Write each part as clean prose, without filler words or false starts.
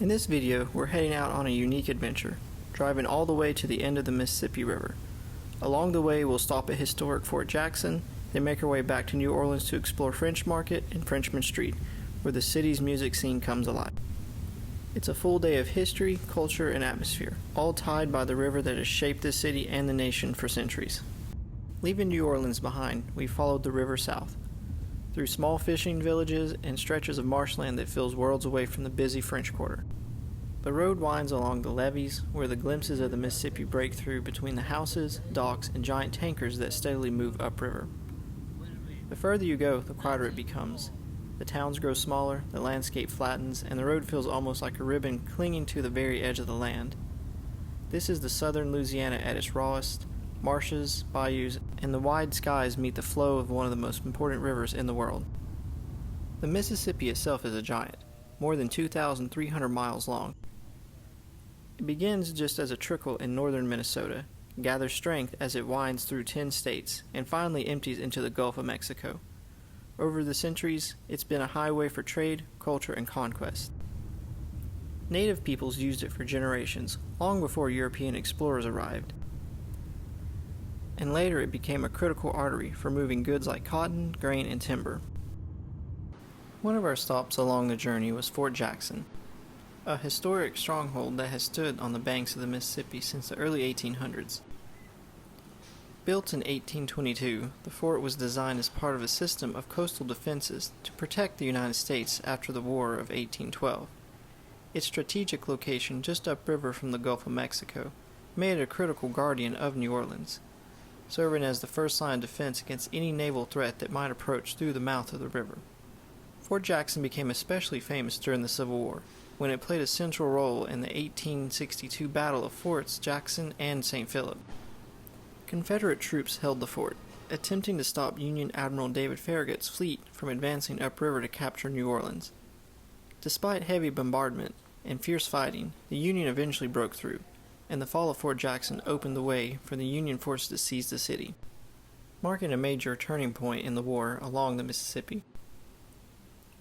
In this video, we're heading out on a unique adventure, driving all the way to the end of the Mississippi River. Along the way, we'll stop at historic Fort Jackson, then make our way back to New Orleans to explore French Market and Frenchmen St, where the city's music scene comes alive. It's a full day of history, culture, and atmosphere, all tied by the river that has shaped this city and the nation for centuries. Leaving New Orleans behind, we followed the river south, through small fishing villages and stretches of marshland that feels worlds away from the busy French Quarter. The road winds along the levees, where the glimpses of the Mississippi break through between the houses, docks, and giant tankers that steadily move upriver. The further you go, the quieter it becomes. The towns grow smaller, the landscape flattens, and the road feels almost like a ribbon clinging to the very edge of the land. This is the southern Louisiana at its rawest. Marshes, bayous, and the wide skies meet the flow of one of the most important rivers in the world. The Mississippi itself is a giant, more than 2,300 miles long. It begins just as a trickle in northern Minnesota, gathers strength as it winds through 10 states, and finally empties into the Gulf of Mexico. Over the centuries, it's been a highway for trade, culture, and conquest. Native peoples used it for generations, long before European explorers arrived. And later it became a critical artery for moving goods like cotton, grain, and timber. One of our stops along the journey was Fort Jackson, a historic stronghold that has stood on the banks of the Mississippi since the early 1800s. Built in 1822, the fort was designed as part of a system of coastal defenses to protect the United States after the War of 1812. Its strategic location just upriver from the Gulf of Mexico made it a critical guardian of New Orleans, serving as the first line of defense against any naval threat that might approach through the mouth of the river. Fort Jackson became especially famous during the Civil War, when it played a central role in the 1862 Battle of Forts Jackson and St. Philip. Confederate troops held the fort, attempting to stop Union Admiral David Farragut's fleet from advancing upriver to capture New Orleans. Despite heavy bombardment and fierce fighting, the Union eventually broke through, and the fall of Fort Jackson opened the way for the Union forces to seize the city, marking a major turning point in the war along the Mississippi.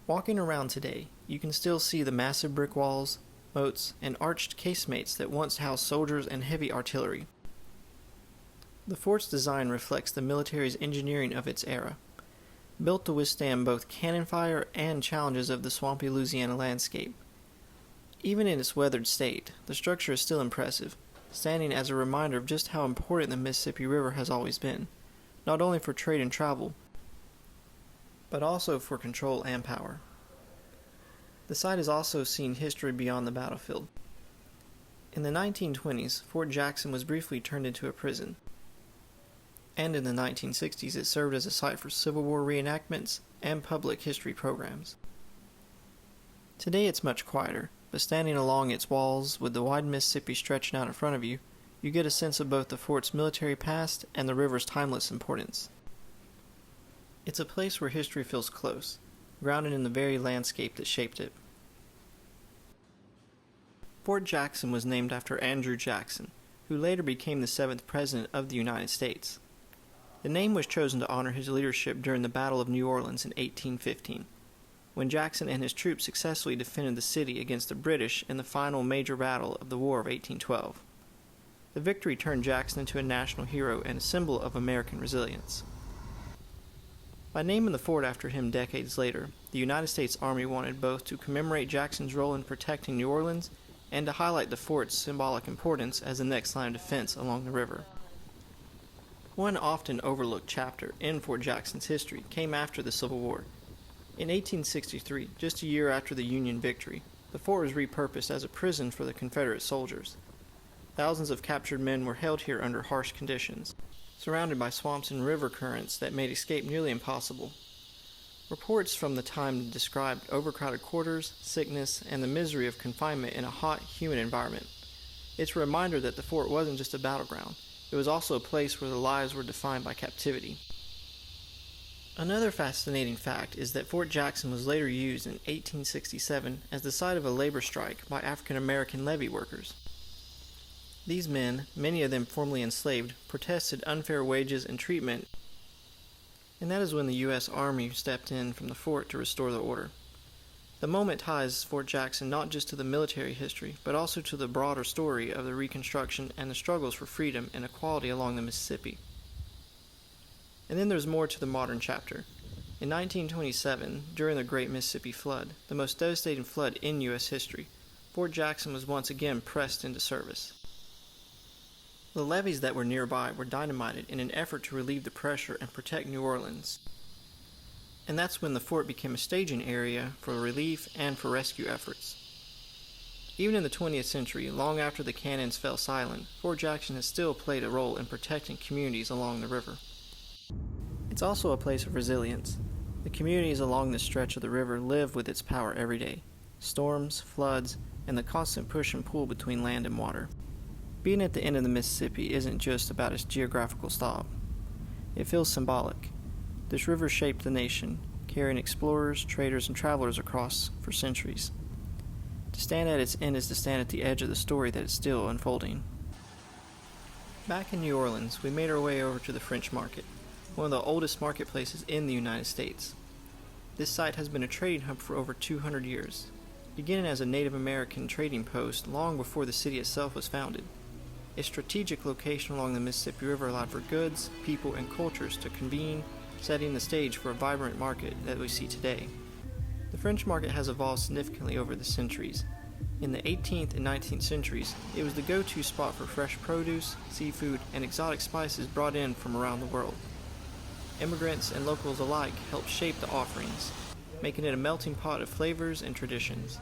Walking around today, you can still see the massive brick walls, moats, and arched casemates that once housed soldiers and heavy artillery. The fort's design reflects the military's engineering of its era, built to withstand both cannon fire and challenges of the swampy Louisiana landscape. Even in its weathered state, the structure is still impressive, standing as a reminder of just how important the Mississippi River has always been, not only for trade and travel, but also for control and power. The site has also seen history beyond the battlefield. In the 1920s, Fort Jackson was briefly turned into a prison, and in the 1960s it served as a site for Civil War reenactments and public history programs. Today it's much quieter, but standing along its walls with the wide Mississippi stretching out in front of you, you get a sense of both the fort's military past and the river's timeless importance. It's a place where history feels close, grounded in the very landscape that shaped it. Fort Jackson was named after Andrew Jackson, who later became the 7th President of the United States. The name was chosen to honor his leadership during the Battle of New Orleans in 1815, when Jackson and his troops successfully defended the city against the British in the final major battle of the War of 1812. The victory turned Jackson into a national hero and a symbol of American resilience. By naming the fort after him decades later, the United States Army wanted both to commemorate Jackson's role in protecting New Orleans and to highlight the fort's symbolic importance as the next line of defense along the river. One often overlooked chapter in Fort Jackson's history came after the Civil War. In 1863, just a year after the Union victory, the fort was repurposed as a prison for the Confederate soldiers. Thousands of captured men were held here under harsh conditions, surrounded by swamps and river currents that made escape nearly impossible. Reports from the time described overcrowded quarters, sickness, and the misery of confinement in a hot, humid environment. It's a reminder that the fort wasn't just a battleground. It was also a place where the lives were defined by captivity. Another fascinating fact is that Fort Jackson was later used in 1867 as the site of a labor strike by African American levee workers. These men, many of them formerly enslaved, protested unfair wages and treatment, and that is when the U.S. Army stepped in from the fort to restore the order. The moment ties Fort Jackson not just to the military history, but also to the broader story of the Reconstruction and the struggles for freedom and equality along the Mississippi. And then there's more to the modern chapter. In 1927, during the Great Mississippi Flood, the most devastating flood in U.S. history, Fort Jackson was once again pressed into service. The levees that were nearby were dynamited in an effort to relieve the pressure and protect New Orleans. And that's when the fort became a staging area for relief and for rescue efforts. Even in the 20th century, long after the cannons fell silent, Fort Jackson has still played a role in protecting communities along the river. It's also a place of resilience. The communities along this stretch of the river live with its power every day. Storms, floods, and the constant push and pull between land and water. Being at the end of the Mississippi isn't just about its geographical stop. It feels symbolic. This river shaped the nation, carrying explorers, traders, and travelers across for centuries. To stand at its end is to stand at the edge of the story that is still unfolding. Back in New Orleans, we made our way over to the French Market, one of the oldest marketplaces in the United States. This site has been a trading hub for over 200 years, beginning as a Native American trading post long before the city itself was founded. Its strategic location along the Mississippi River allowed for goods, people, and cultures to convene, setting the stage for a vibrant market that we see today. The French market has evolved significantly over the centuries. In the 18th and 19th centuries, it was the go-to spot for fresh produce, seafood, and exotic spices brought in from around the world. Immigrants and locals alike helped shape the offerings, making it a melting pot of flavors and traditions.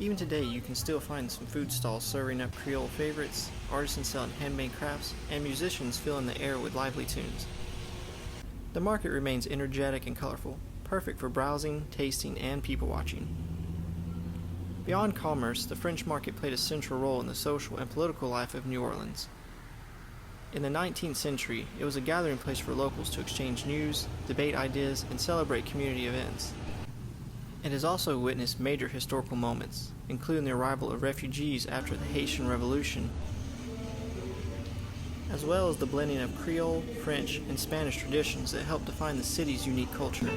Even today, you can still find some food stalls serving up Creole favorites, artisans selling handmade crafts, and musicians filling the air with lively tunes. The market remains energetic and colorful, perfect for browsing, tasting, and people-watching. Beyond commerce, the French market played a central role in the social and political life of New Orleans. In the 19th century, it was a gathering place for locals to exchange news, debate ideas, and celebrate community events. It has also witnessed major historical moments, including the arrival of refugees after the Haitian Revolution, as well as the blending of Creole, French, and Spanish traditions that help define the city's unique culture.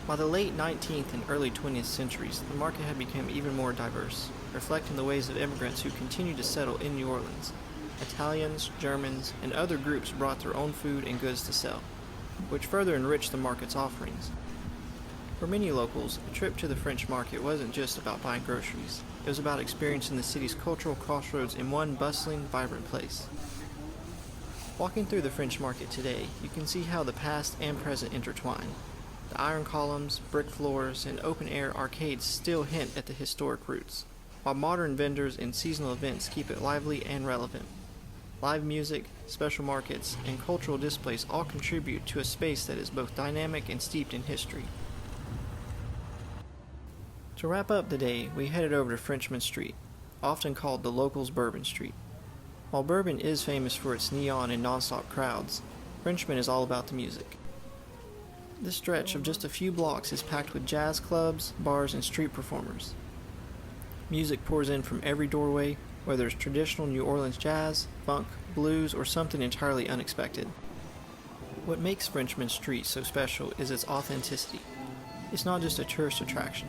By the late 19th and early 20th centuries, the market had become even more diverse, reflecting the ways of immigrants who continued to settle in New Orleans. Italians, Germans, and other groups brought their own food and goods to sell, which further enriched the market's offerings. For many locals, a trip to the French market wasn't just about buying groceries. It was about experiencing the city's cultural crossroads in one bustling, vibrant place. Walking through the French market today, you can see how the past and present intertwine. The iron columns, brick floors, and open-air arcades still hint at the historic roots, while modern vendors and seasonal events keep it lively and relevant. Live music, special markets, and cultural displays all contribute to a space that is both dynamic and steeped in history. To wrap up the day, we headed over to Frenchmen St, often called the locals' Bourbon Street. While Bourbon is famous for its neon and non-stop crowds, Frenchmen is all about the music. This stretch of just a few blocks is packed with jazz clubs, bars, and street performers. Music pours in from every doorway, whether it's traditional New Orleans jazz, funk, blues, or something entirely unexpected. What makes Frenchmen St so special is its authenticity. It's not just a tourist attraction.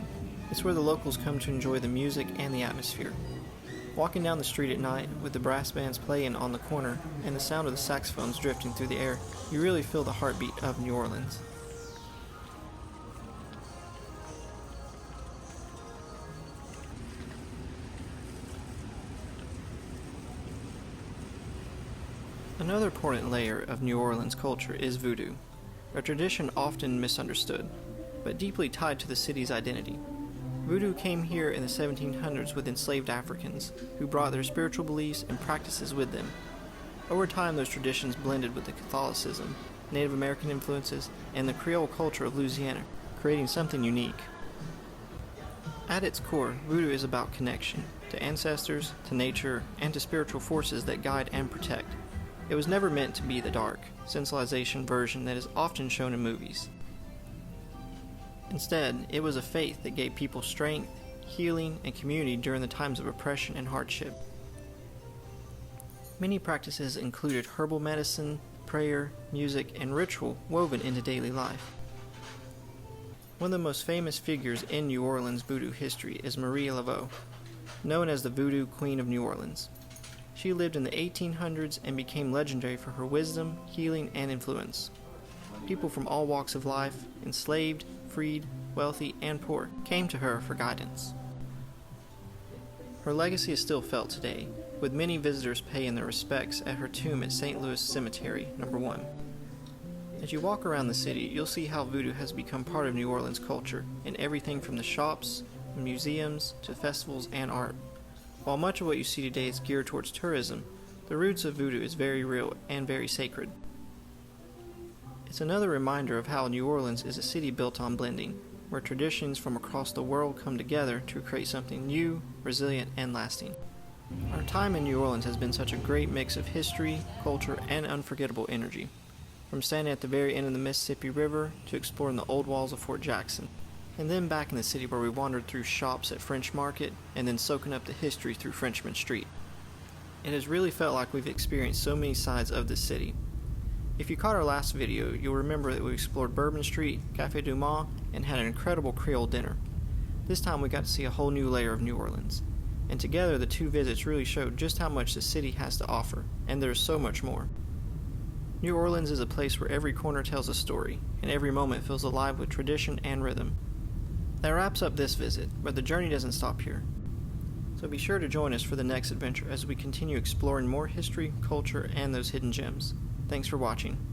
It's where the locals come to enjoy the music and the atmosphere. Walking down the street at night with the brass bands playing on the corner and the sound of the saxophones drifting through the air, you really feel the heartbeat of New Orleans. Another important layer of New Orleans culture is Voodoo, a tradition often misunderstood, but deeply tied to the city's identity. Voodoo came here in the 1700s with enslaved Africans, who brought their spiritual beliefs and practices with them. Over time, those traditions blended with the Catholicism, Native American influences, and the Creole culture of Louisiana, creating something unique. At its core, Voodoo is about connection, to ancestors, to nature, and to spiritual forces that guide and protect. It was never meant to be the dark, sensualization version that is often shown in movies. Instead, it was a faith that gave people strength, healing, and community during the times of oppression and hardship. Many practices included herbal medicine, prayer, music, and ritual woven into daily life. One of the most famous figures in New Orleans voodoo history is Marie Laveau, known as the Voodoo Queen of New Orleans. She lived in the 1800s and became legendary for her wisdom, healing, and influence. People from all walks of life, enslaved, freed, wealthy, and poor, came to her for guidance. Her legacy is still felt today, with many visitors paying their respects at her tomb at St. Louis Cemetery, No. 1. As you walk around the city, you'll see how voodoo has become part of New Orleans culture, in everything from the shops, museums, to festivals and art. While much of what you see today is geared towards tourism, the roots of voodoo is very real and very sacred. It's another reminder of how New Orleans is a city built on blending, where traditions from across the world come together to create something new, resilient, and lasting. Our time in New Orleans has been such a great mix of history, culture, and unforgettable energy. From standing at the very end of the Mississippi River to exploring the old walls of Fort Jackson, and then back in the city where we wandered through shops at French Market and then soaking up the history through Frenchmen St. It has really felt like we've experienced so many sides of this city. If you caught our last video, you'll remember that we explored Bourbon Street, Café du Mont, and had an incredible Creole dinner. This time we got to see a whole new layer of New Orleans. And together the two visits really showed just how much the city has to offer, and there's so much more. New Orleans is a place where every corner tells a story, and every moment feels alive with tradition and rhythm. That wraps up this visit, but the journey doesn't stop here. So be sure to join us for the next adventure as we continue exploring more history, culture, and those hidden gems. Thanks for watching.